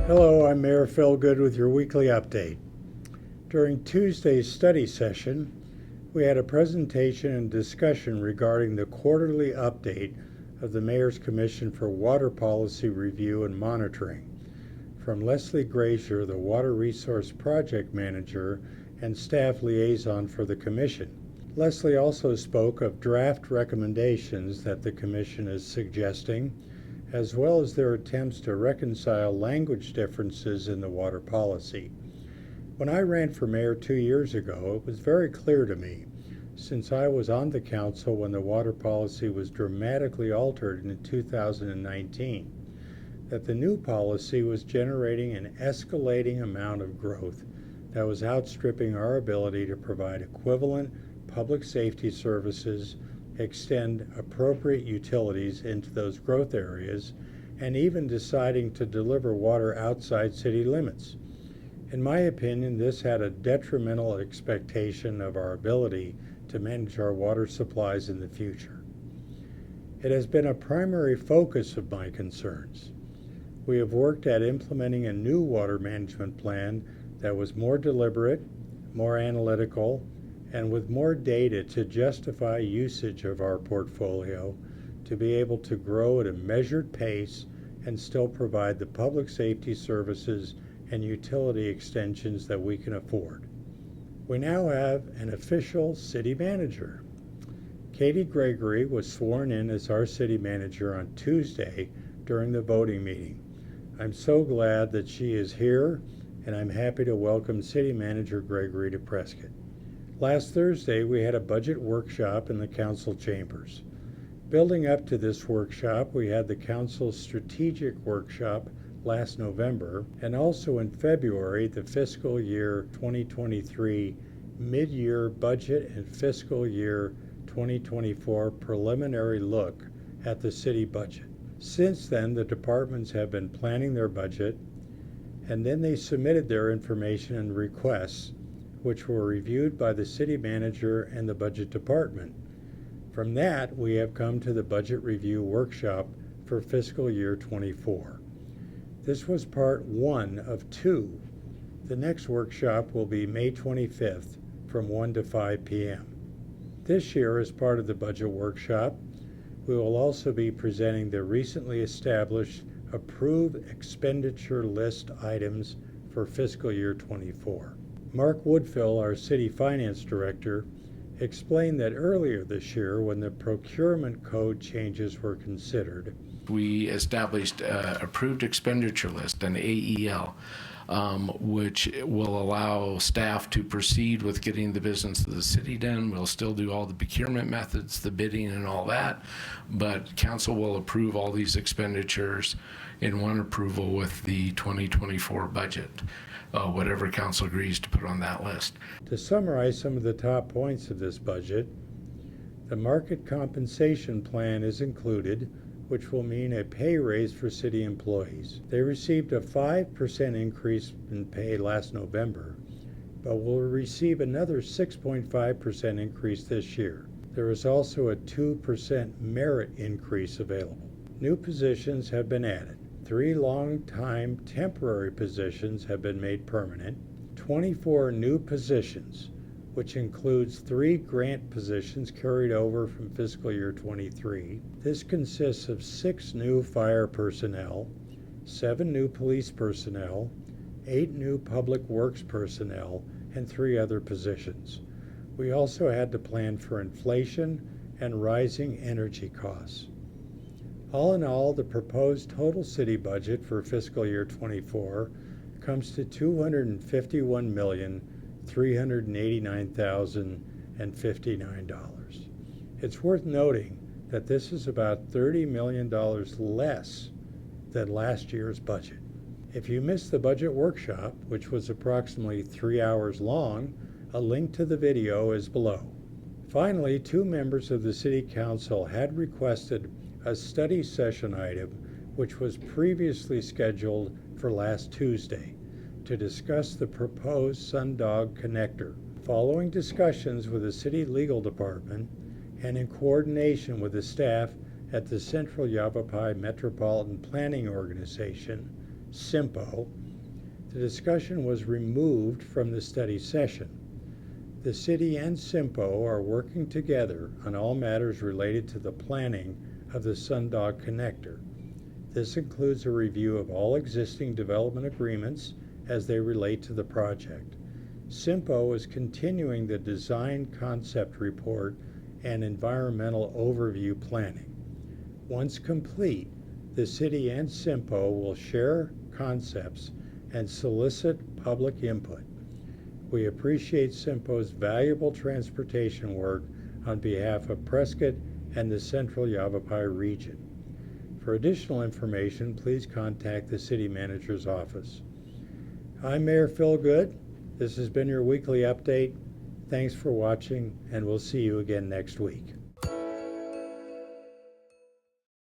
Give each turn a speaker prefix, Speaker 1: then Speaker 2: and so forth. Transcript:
Speaker 1: Hello, I'm Mayor Philgood with your weekly update. During Tuesday's study session, we had a presentation and discussion regarding the quarterly update of the Mayor's Commission for Water Policy Review and Monitoring from Leslie Grazier, the Water Resource Project Manager and Staff Liaison for the Commission. Leslie also spoke of draft recommendations that the Commission is suggesting, as well as their attempts to reconcile language differences in the water policy. When I ran for mayor 2 years ago, it was very clear to me, since I was on the council when the water policy was dramatically altered in 2019, that the new policy was generating an escalating amount of growth that was outstripping our ability to provide equivalent public safety services, extend appropriate utilities into those growth areas, and even deciding to deliver water outside city limits. In my opinion, this had a detrimental expectation of our ability to manage our water supplies in the future. It has been a primary focus of my concerns. We have worked at implementing a new water management plan that was more deliberate, more analytical, and with more data to justify usage of our portfolio to be able to grow at a measured pace and still provide the public safety services and utility extensions that we can afford. We now have an official city manager. Gregory was sworn in as our city manager on Tuesday during the voting meeting. I'm so glad that she is here, and I'm happy to welcome City Manager Gregory to Prescott. Last Thursday, we had a budget workshop in the council chambers. Building up to this workshop, we had the council's strategic workshop last November, and also in February, the fiscal year 2023 mid-year budget and fiscal year 2024 preliminary look at the city budget. Since then, the departments have been planning their budget, and then they submitted their information and requests, which were reviewed by the city manager and the budget department. From that, we have come to the budget review workshop for fiscal year 24. This was part 1 of 2. The next workshop will be May 25th from 1 to 5 p.m. This year, as part of the budget workshop, we will also be presenting the recently established approved expenditure list items for fiscal year 24. Mark Woodfill, our city finance director, explained that earlier this year, when the procurement code changes were considered,
Speaker 2: we established an approved expenditure list, an AEL, which will allow staff to proceed with getting the business of the city done. We'll still do all the procurement methods, the bidding and all that, but council will approve all these expenditures in one approval with the 2024 budget, whatever council agrees to put on that list.
Speaker 1: To summarize some of the top points of this budget, the market compensation plan is included, which will mean a pay raise for city employees. They received a 5% increase in pay last November, but will receive another 6.5% increase this year. There is also a 2% merit increase available. New positions have been added. 3 long-time temporary positions have been made permanent. 24 new positions, which includes 3 grant positions carried over from fiscal year 23. This consists of 6 new fire personnel, 7 new police personnel, 8 new public works personnel, and 3 other positions. We also had to plan for inflation and rising energy costs. All in all, the proposed total city budget for fiscal year 24 comes to $251,389,059. It's worth noting that this is about $30 million less than last year's budget. If you missed the budget workshop, which was approximately 3 hours long, a link to the video is below. Finally, 2 members of the City Council had requested a study session item, which was previously scheduled for last Tuesday, to discuss the proposed Sundog connector. Following discussions with the City Legal Department and in coordination with the staff at the Central Yavapai Metropolitan Planning Organization, SIMPO, the discussion was removed from the study session. The city and SIMPO are working together on all matters related to the planning of the Sundog connector. This includes a review of all existing development agreements as they relate to the project. SIMPO is continuing the design concept report and environmental overview planning. Once complete, the city and SIMPO will share concepts and solicit public input. We appreciate SIMPO's valuable transportation work on behalf of Prescott and the Central Yavapai region. For additional information, please contact the City Manager's office. I'm Mayor Phil Good. This has been your weekly update. Thanks for watching, and we'll see you again next week.